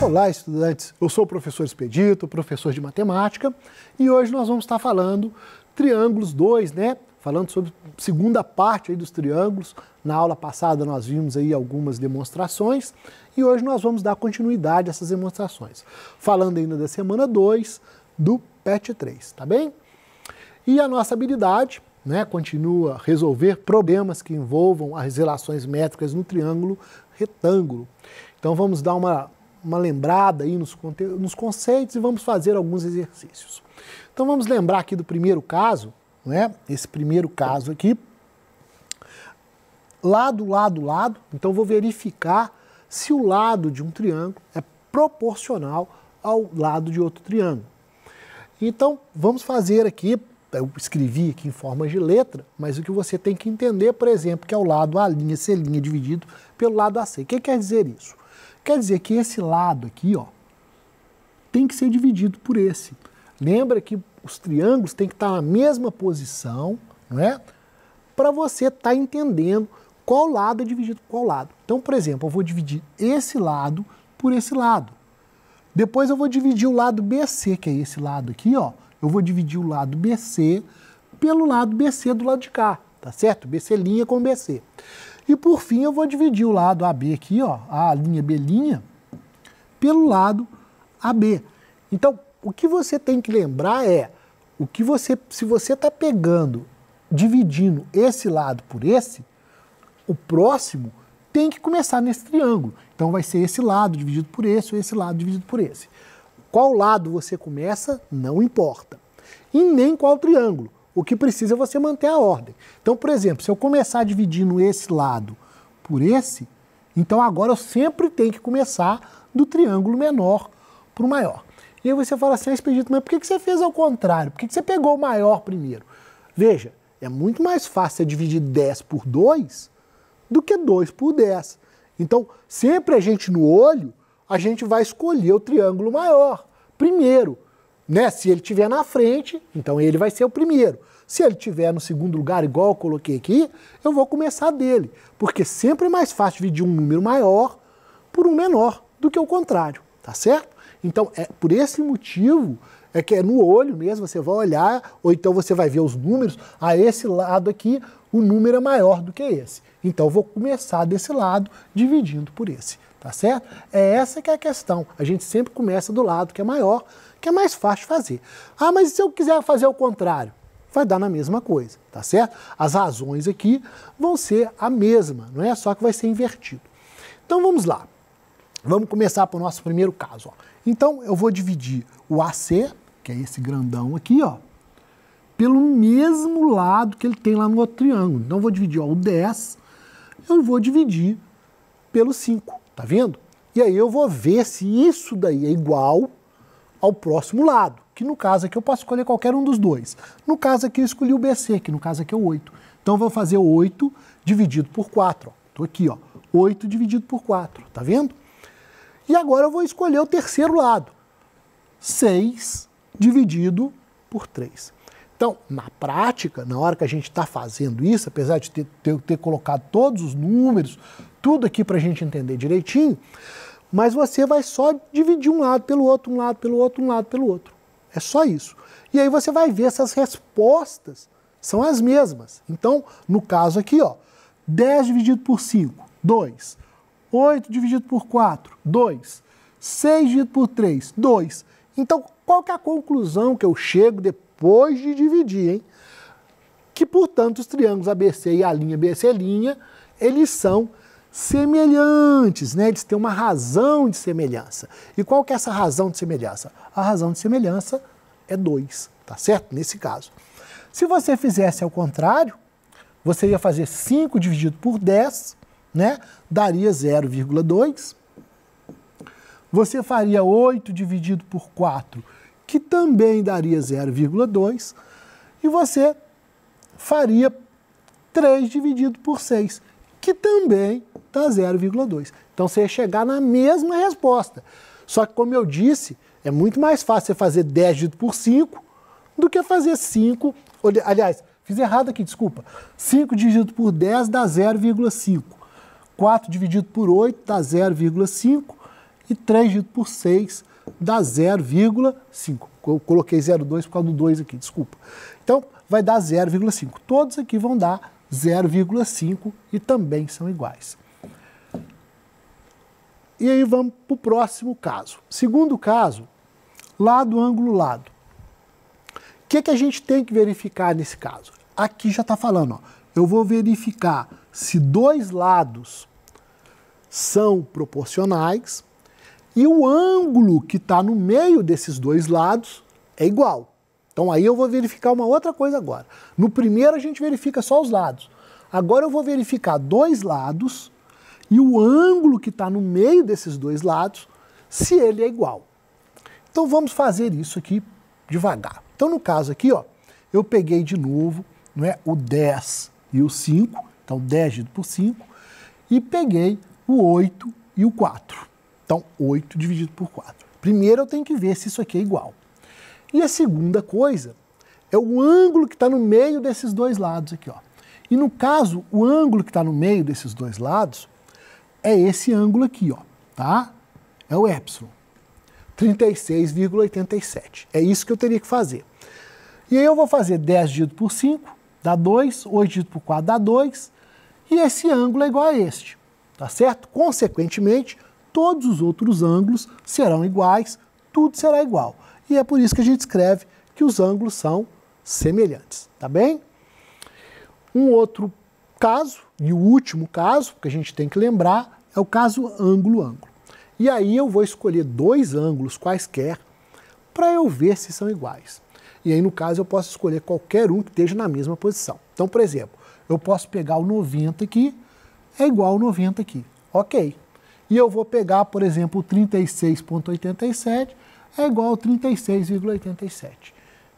Olá, estudantes. Eu sou o professor Expedito, professor de matemática, e hoje nós vamos estar falando triângulos 2, né? Falando sobre a segunda parte aí dos triângulos. Na aula passada nós vimos aí algumas demonstrações e hoje nós vamos dar continuidade a essas demonstrações. Falando ainda da semana 2 do PET 3, tá bem? E a nossa habilidade, né, continua resolver problemas que envolvam as relações métricas no triângulo retângulo. Então vamos dar uma lembrada aí nos conceitos e vamos fazer alguns exercícios. Então vamos lembrar aqui do primeiro caso, né? Esse primeiro caso aqui, lado, lado, lado. Então vou verificar se o lado de um triângulo é proporcional ao lado de outro triângulo. Então vamos fazer aqui, eu escrevi aqui em forma de letra, mas o que você tem que entender, por exemplo, que é o lado A', C' dividido pelo lado AC. O que quer dizer isso? Quer dizer que esse lado aqui, ó, tem que ser dividido por esse. Lembra que os triângulos têm que estar na mesma posição, não é? Para você estar entendendo qual lado é dividido por qual lado. Então, por exemplo, eu vou dividir esse lado por esse lado. Depois eu vou dividir o lado BC, que é esse lado aqui, ó. Eu vou dividir o lado BC pelo lado BC do lado de cá, tá certo? BC' com BC. E por fim eu vou dividir o lado AB aqui, ó, A'B', pelo lado AB. Então, o que você tem que lembrar é, se você está dividindo esse lado por esse, o próximo tem que começar nesse triângulo. Então vai ser esse lado dividido por esse ou esse lado dividido por esse. Qual lado você começa, não importa. E nem qual triângulo. O que precisa é você manter a ordem. Então, por exemplo, se eu começar dividindo esse lado por esse, então agora eu sempre tenho que começar do triângulo menor para o maior. E aí você fala assim, Expedito, mas por que você fez ao contrário? Por que você pegou o maior primeiro? Veja, é muito mais fácil você dividir 10 por 2 do que 2 por 10. Então, sempre a gente no olho, a gente vai escolher o triângulo maior primeiro. Né? Se ele estiver na frente, então ele vai ser o primeiro. Se ele estiver no segundo lugar, igual eu coloquei aqui, eu vou começar dele. Porque sempre é mais fácil dividir um número maior por um menor do que o contrário, tá certo? Então, é por esse motivo, é que é no olho mesmo, você vai olhar, ou então você vai ver os números, esse lado aqui, o número é maior do que esse. Então, eu vou começar desse lado, dividindo por esse, tá certo? É essa que é a questão. A gente sempre começa do lado que é maior, que é mais fácil fazer. Ah, mas se eu quiser fazer o contrário? Vai dar na mesma coisa, tá certo? As razões aqui vão ser a mesma, não é? Só que vai ser invertido. Então, vamos lá. Vamos começar para o nosso primeiro caso, ó. Então, eu vou dividir o AC, que é esse grandão aqui, ó, pelo mesmo lado que ele tem lá no outro triângulo. Então, eu vou dividir, ó, o 10, eu vou dividir pelo 5, tá vendo? E aí eu vou ver se isso daí é igual ao próximo lado, que no caso aqui eu posso escolher qualquer um dos dois. No caso aqui eu escolhi o BC, que no caso aqui é o 8. Então, eu vou fazer 8 dividido por 4, ó. Tô aqui, ó, 8 dividido por 4, tá vendo? E agora eu vou escolher o terceiro lado, 6 dividido por 3. Então, na prática, na hora que a gente está fazendo isso, apesar de ter colocado todos os números, tudo aqui para a gente entender direitinho, mas você vai só dividir um lado pelo outro, um lado pelo outro, um lado pelo outro. É só isso. E aí você vai ver se as respostas são as mesmas. Então, no caso aqui, ó, 10 dividido por 5, 2. 8 dividido por 4, 2. 6 dividido por 3, 2. Então, qual que é a conclusão que eu chego depois de dividir, hein? Que, portanto, os triângulos ABC e a linha BC', eles são semelhantes, né? Eles têm uma razão de semelhança. E qual que é essa razão de semelhança? A razão de semelhança é 2, tá certo? Nesse caso. Se você fizesse ao contrário, você ia fazer 5 dividido por 10, né? Daria 0,2. Você faria 8 dividido por 4, que também daria 0,2. E você faria 3 dividido por 6, que também dá 0,2. Então você ia chegar na mesma resposta. Só que, como eu disse, é muito mais fácil você fazer 10 dividido por 5 do que fazer 5. Aliás, fiz errado aqui, desculpa. 5 dividido por 10 dá 0,5. 4 dividido por 8 dá 0,5 e 3 dividido por 6 dá 0,5. Eu coloquei 0,2 por causa do 2 aqui, desculpa. Então, vai dar 0,5. Todos aqui vão dar 0,5 e também são iguais. E aí vamos para o próximo caso. Segundo caso, lado, ângulo, lado. O que a gente tem que verificar nesse caso? Aqui já está falando, ó, eu vou verificar se dois lados são proporcionais e o ângulo que está no meio desses dois lados é igual. Então aí eu vou verificar uma outra coisa agora. No primeiro a gente verifica só os lados. Agora eu vou verificar dois lados e o ângulo que está no meio desses dois lados, se ele é igual. Então vamos fazer isso aqui devagar. Então no caso aqui, ó, eu peguei de novo, não é, o 10 e o 5, então 10 dividido por 5, e peguei o 8 e o 4. Então 8 dividido por 4. Primeiro eu tenho que ver se isso aqui é igual. E a segunda coisa é o ângulo que está no meio desses dois lados aqui, ó. E no caso, o ângulo que está no meio desses dois lados é esse ângulo aqui, ó, tá? É o epsilon, 36,87. É isso que eu teria que fazer. E aí eu vou fazer 10 dividido por 5, dá 2, 8 dividido por 4 dá 2, e esse ângulo é igual a este, tá certo? Consequentemente, todos os outros ângulos serão iguais, tudo será igual. E é por isso que a gente escreve que os ângulos são semelhantes, tá bem? Um outro caso, e o último caso que a gente tem que lembrar, é o caso ângulo-ângulo. E aí eu vou escolher dois ângulos quaisquer para eu ver se são iguais. E aí no caso eu posso escolher qualquer um que esteja na mesma posição. Então, por exemplo, eu posso pegar o 90 aqui, é igual ao 90 aqui, ok. E eu vou pegar, por exemplo, o 36,87, é igual ao 36,87.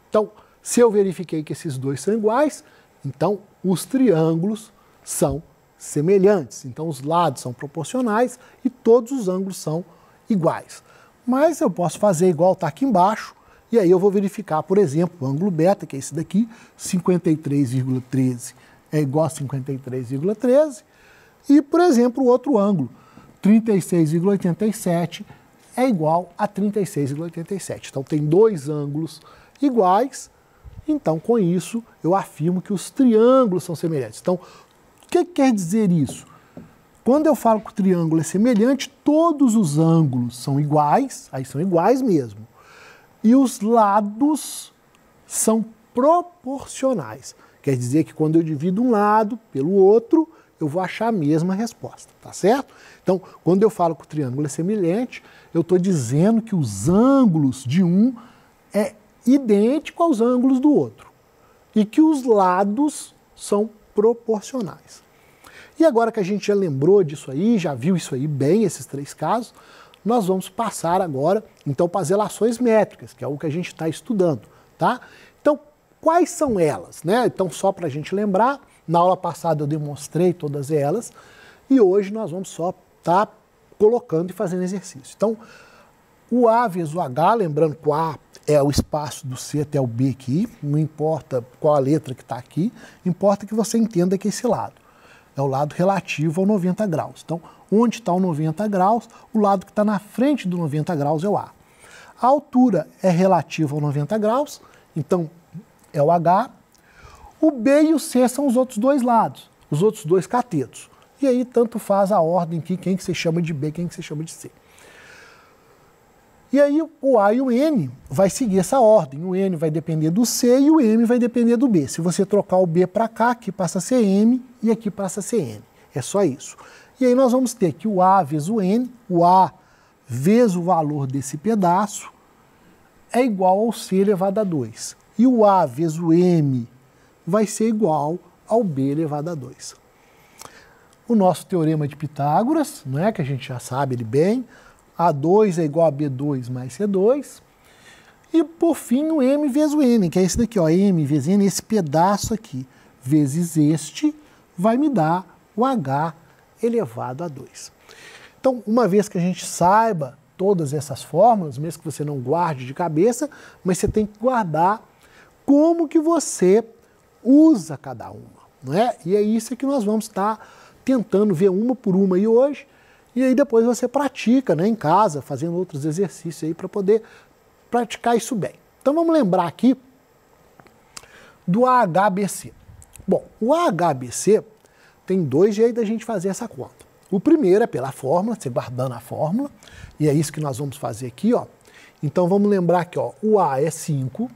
Então, se eu verifiquei que esses dois são iguais, então os triângulos são semelhantes. Então os lados são proporcionais e todos os ângulos são iguais. Mas eu posso fazer igual está aqui embaixo, e aí eu vou verificar, por exemplo, o ângulo beta, que é esse daqui, 53,13 é igual a 53,13, e, por exemplo, o outro ângulo, 36,87 é igual a 36,87. Então tem dois ângulos iguais, então com isso eu afirmo que os triângulos são semelhantes. Então, o que quer dizer isso? Quando eu falo que o triângulo é semelhante, todos os ângulos são iguais, aí são iguais mesmo, e os lados são proporcionais. Quer dizer que quando eu divido um lado pelo outro, eu vou achar a mesma resposta, tá certo? Então, quando eu falo que o triângulo é semelhante, eu estou dizendo que os ângulos de um é idêntico aos ângulos do outro e que os lados são proporcionais. E agora que a gente já lembrou disso aí, já viu isso aí bem, esses três casos, nós vamos passar agora, então, para as relações métricas, que é o que a gente está estudando, tá? Então, quais são elas, né? Então, só para a gente lembrar, na aula passada eu demonstrei todas elas, e hoje nós vamos só estar colocando e fazendo exercício. Então, o A vezes o H, lembrando que o A é o espaço do C até o B aqui, não importa qual a letra que está aqui, importa que você entenda que esse lado é o lado relativo ao 90 graus. Então, onde está o 90 graus, o lado que está na frente do 90 graus é o A. A altura é relativa ao 90 graus, então é o H. O B e o C são os outros dois lados, os outros dois catetos. E aí tanto faz a ordem aqui, quem que você chama de B, quem que você chama de C. E aí o A e o N vai seguir essa ordem. O N vai depender do C e o M vai depender do B. Se você trocar o B para cá, aqui passa a ser M e aqui passa a ser N. É só isso. E aí nós vamos ter que o A vezes o N, o A vezes o valor desse pedaço, é igual ao C elevado a 2. E o A vezes o M vai ser igual ao B elevado a 2. O nosso teorema de Pitágoras, não é, que a gente já sabe ele bem, A2 é igual a B2 mais C2. E, por fim, o M vezes o N, que é esse daqui, ó, M vezes N, esse pedaço aqui, vezes este, vai me dar o H elevado a 2. Então, uma vez que a gente saiba todas essas fórmulas, mesmo que você não guarde de cabeça, mas você tem que guardar como que você usa cada uma, não é? E é isso que nós vamos estar tentando ver uma por uma aí hoje, E aí depois você pratica, né, em casa, fazendo outros exercícios aí para poder praticar isso bem. Então vamos lembrar aqui do AHBC. Bom, o AHBC tem dois jeitos da gente fazer essa conta. O primeiro é pela fórmula, você guardando a fórmula, e é isso que nós vamos fazer aqui, ó. Então vamos lembrar que, ó, o A é 5,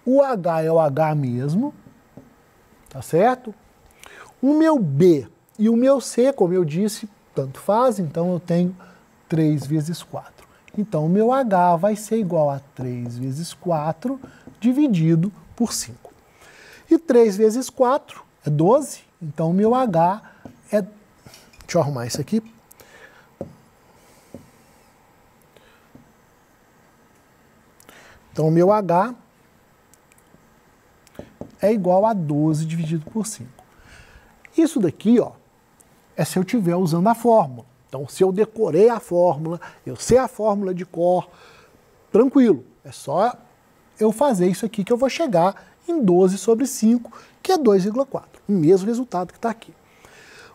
o H é o H mesmo, tá certo? O meu B e o meu C, como eu disse, tanto faz, então eu tenho 3 vezes 4. Então o meu H vai ser igual a 3 vezes 4 dividido por 5. E 3 vezes 4 é 12, então o meu H é... Deixa eu arrumar isso aqui. Então o meu H é igual a 12 dividido por 5. Isso daqui, ó, é se eu estiver usando a fórmula. Então, se eu decorei a fórmula, eu sei a fórmula de cor, tranquilo. É só eu fazer isso aqui que eu vou chegar em 12 sobre 5, que é 2,4. O mesmo resultado que está aqui.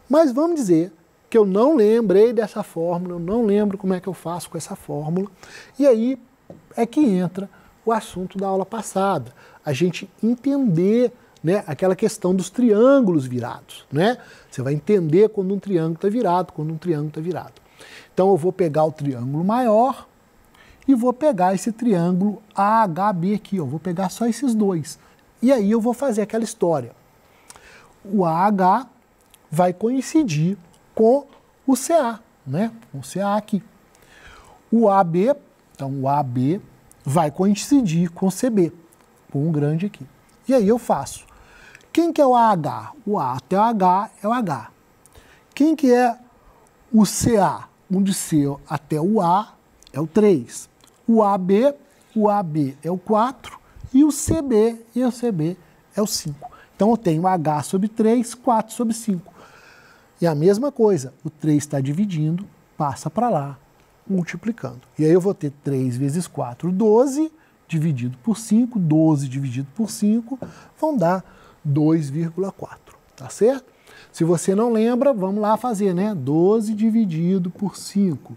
Mas vamos dizer que eu não lembrei dessa fórmula, eu não lembro como é que eu faço com essa fórmula. E aí é que entra o assunto da aula passada. A gente entender, né, aquela questão dos triângulos virados, né? Você vai entender quando um triângulo está virado, quando um triângulo está virado. Então eu vou pegar o triângulo maior e vou pegar esse triângulo AHB aqui, ó. Vou pegar só esses dois. E aí eu vou fazer aquela história. O AH vai coincidir com o CA, né? Com o CA aqui. O AB, então o AB vai coincidir com o CB, com o grande aqui. E aí eu faço. Quem que é o AH? O A até o H é o H. Quem que é o CA? Onde C até o A é o 3. O AB é o 4. E o CB é o 5. Então eu tenho H sobre 3, 4 sobre 5. E a mesma coisa, o 3 está dividindo, passa para lá, multiplicando. E aí eu vou ter 3 vezes 4, 12, dividido por 5, 12 dividido por 5, vão dar 2,4, tá certo? Se você não lembra, vamos lá fazer, né? 12 dividido por 5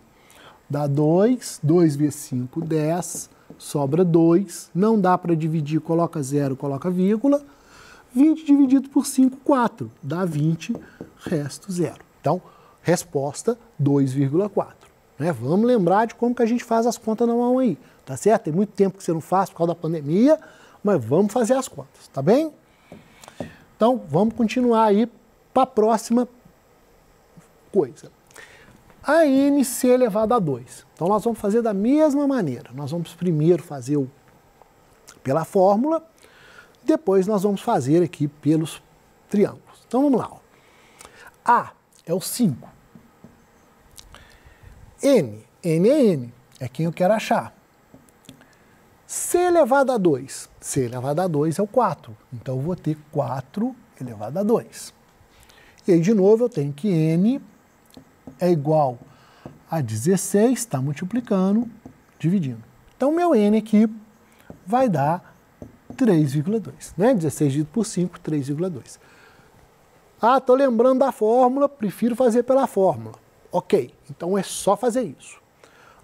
dá 2, 2 vezes 5, 10, sobra 2, não dá para dividir, coloca 0, coloca vírgula, 20 dividido por 5, 4, dá 20, resto 0. Então, resposta 2,4. Né? Vamos lembrar de como que a gente faz as contas na mão aí, tá certo? Tem muito tempo que você não faz por causa da pandemia, mas vamos fazer as contas, tá bem? Então, vamos continuar aí para a próxima coisa. A NC elevado a 2. Então, nós vamos fazer da mesma maneira. Nós vamos primeiro fazer pela fórmula, depois nós vamos fazer aqui pelos triângulos. Então, vamos lá. Ó. A é o 5. N é N, é quem eu quero achar. C elevado a 2. C elevado a 2 é o 4. Então, eu vou ter 4 elevado a 2. E aí, de novo, eu tenho que N é igual a 16, está multiplicando, dividindo. Então, meu N aqui vai dar 3,2. Né? 16 dividido por 5, 3,2. Ah, estou lembrando da fórmula, prefiro fazer pela fórmula. Ok, então é só fazer isso.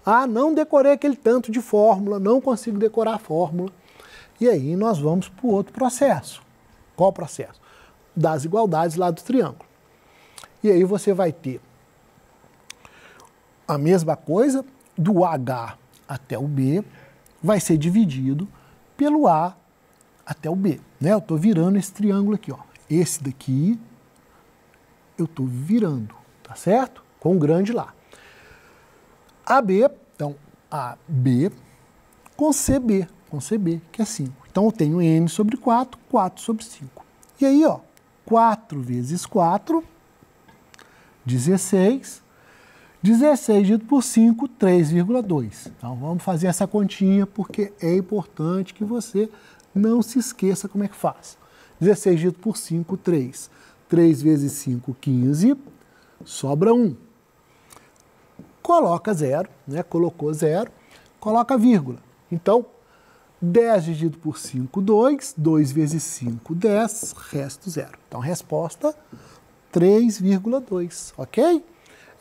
Ah, não decorei aquele tanto de fórmula, não consigo decorar a fórmula. E aí nós vamos para o outro processo. Qual processo? Das igualdades lá do triângulo. E aí você vai ter a mesma coisa, do H até o B, vai ser dividido pelo A até o B. Né? Eu estou virando esse triângulo aqui. Ó. Esse daqui eu estou virando, tá certo? Com o grande lá. AB, então AB com CB, que é 5. Então eu tenho N sobre 4, 4 sobre 5. E aí, ó, 4 vezes 4, 16. 16 dividido por 5, 3,2. Então vamos fazer essa continha porque é importante que você não se esqueça como é que faz. 16 dividido por 5, 3. 3 vezes 5, 15. Sobra 1. Coloca 0, né? Colocou 0. Coloca vírgula. Então, 10 dividido por 5, 2. 2 vezes 5, 10. Resto 0. Então, resposta 3,2, ok?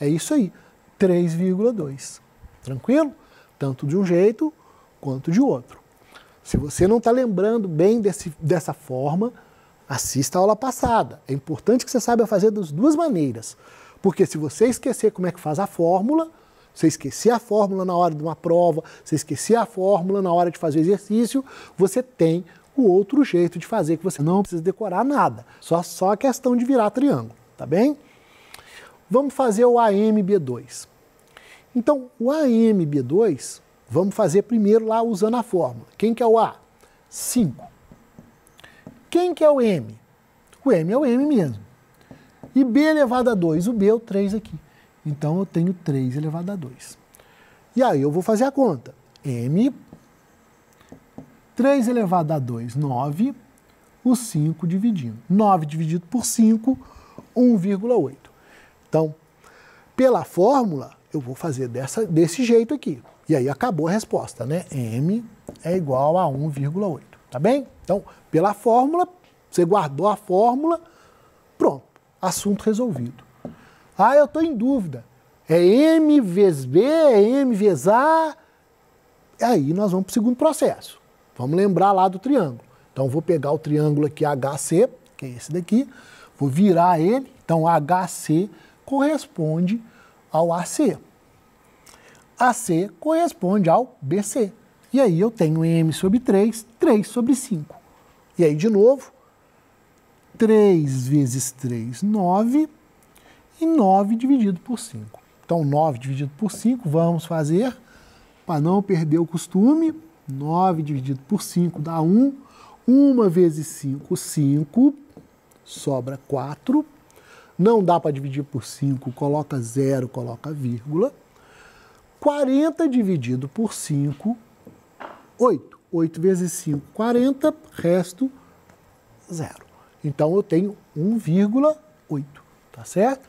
É isso aí, 3,2. Tranquilo? Tanto de um jeito quanto de outro. Se você não está lembrando bem dessa forma, assista a aula passada. É importante que você saiba fazer das duas maneiras. Porque se você esquecer como é que faz a fórmula, você esquecer a fórmula na hora de uma prova, você esquecer a fórmula na hora de fazer o exercício, você tem o outro jeito de fazer, que você não precisa decorar nada. Só a questão de virar triângulo, tá bem? Vamos fazer o AMB2. Então, o AMB2, vamos fazer primeiro lá usando a fórmula. Quem que é o A? 5. Quem que é o M? O M é o M mesmo. E B elevado a 2, o B é o 3 aqui. Então, eu tenho 3 elevado a 2. E aí, eu vou fazer a conta. M, 3 elevado a 2, 9, o 5 dividindo. 9 dividido por 5, 1,8. Então, pela fórmula, eu vou fazer desse jeito aqui. E aí, acabou a resposta, né? M é igual a 1,8. Tá bem? Então, pela fórmula, você guardou a fórmula, pronto. Assunto resolvido. Ah, eu estou em dúvida. É M vezes B, é M vezes A. Aí nós vamos para o segundo processo. Vamos lembrar lá do triângulo. Então, vou pegar o triângulo aqui HC, que é esse daqui, vou virar ele. Então, HC corresponde ao AC. AC corresponde ao BC. E aí eu tenho M sobre 3, 3 sobre 5. E aí, de novo, 3 vezes 3, 9, e 9 dividido por 5. Então, 9 dividido por 5, vamos fazer, para não perder o costume, 9 dividido por 5 dá 1, 1 vezes 5, 5, sobra 4, não dá para dividir por 5, coloca 0, coloca vírgula, 40 dividido por 5, 8. 8 vezes 5, 40, resto 0. Então, eu tenho 1,8, tá certo?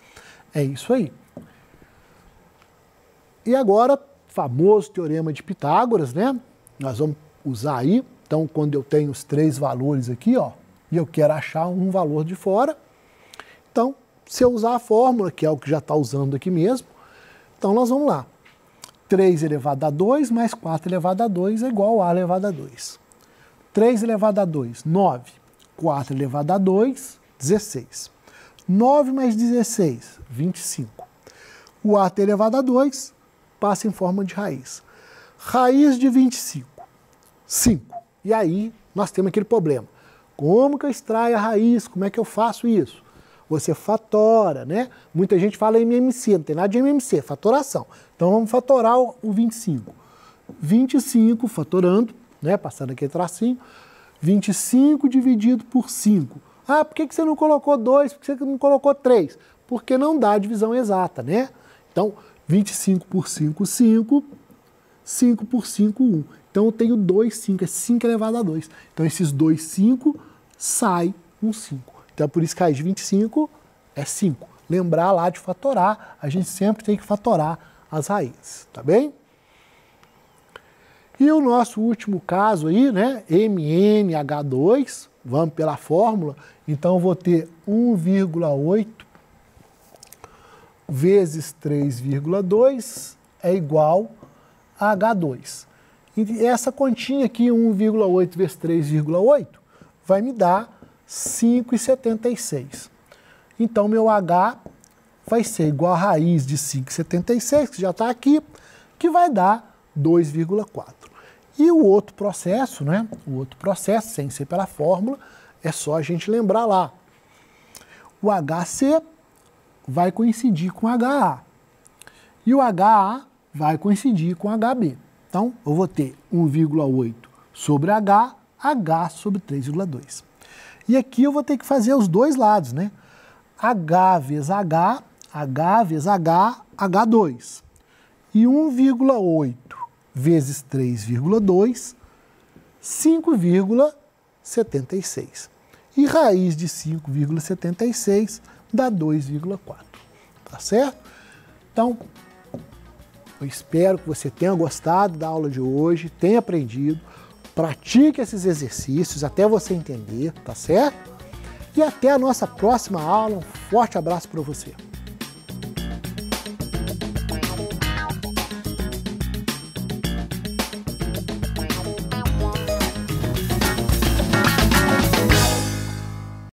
É isso aí. E agora, famoso teorema de Pitágoras, né? Nós vamos usar aí. Então, quando eu tenho os 3 valores aqui, ó, e eu quero achar um valor de fora, então, se eu usar a fórmula, que é o que já está usando aqui mesmo, então nós vamos lá. 3 elevado a 2 mais 4 elevado a 2 é igual a A elevado a 2. 3 elevado a 2, 9. 4 elevado a 2, 16. 9 mais 16, 25. O AT elevado a 2 passa em forma de raiz. Raiz de 25, 5. E aí nós temos aquele problema. Como que eu extraio a raiz? Como é que eu faço isso? Você fatora, né? Muita gente fala MMC, não tem nada de MMC, fatoração. Então vamos fatorar o 25. 25 fatorando, né? Passando aqui tracinho. 25 dividido por 5. Ah, por que você não colocou 2? Por que você não colocou 3? Porque não dá a divisão exata, né? Então, 25 por 5, 5. 5 por 5, 1. Então, eu tenho 2, 5. É 5 elevado a 2. Então, esses 2, 5, sai um 5. Então, é por isso que a raiz de 25 é 5. Lembrar lá de fatorar. A gente sempre tem que fatorar as raízes, tá bem? E o nosso último caso aí, né, MNH2, vamos pela fórmula, então eu vou ter 1,8 vezes 3,2 é igual a H2. E essa continha aqui, 1,8 vezes 3,8, vai me dar 5,76. Então, meu H vai ser igual a raiz de 5,76, que já está aqui, que vai dar 2,4. E o outro processo, né? O outro processo, sem ser pela fórmula, é só a gente lembrar lá. O HC vai coincidir com HA. E o HA vai coincidir com HB. Então, eu vou ter 1,8 sobre H, H sobre 3,2. E aqui eu vou ter que fazer os dois lados, né? H vezes H, H vezes H, H2. E 1,8 vezes 3,2, 5,76. E raiz de 5,76 dá 2,4. Tá certo? Então, eu espero que você tenha gostado da aula de hoje, tenha aprendido. Pratique esses exercícios até você entender, tá certo? E até a nossa próxima aula. Forte abraço para você.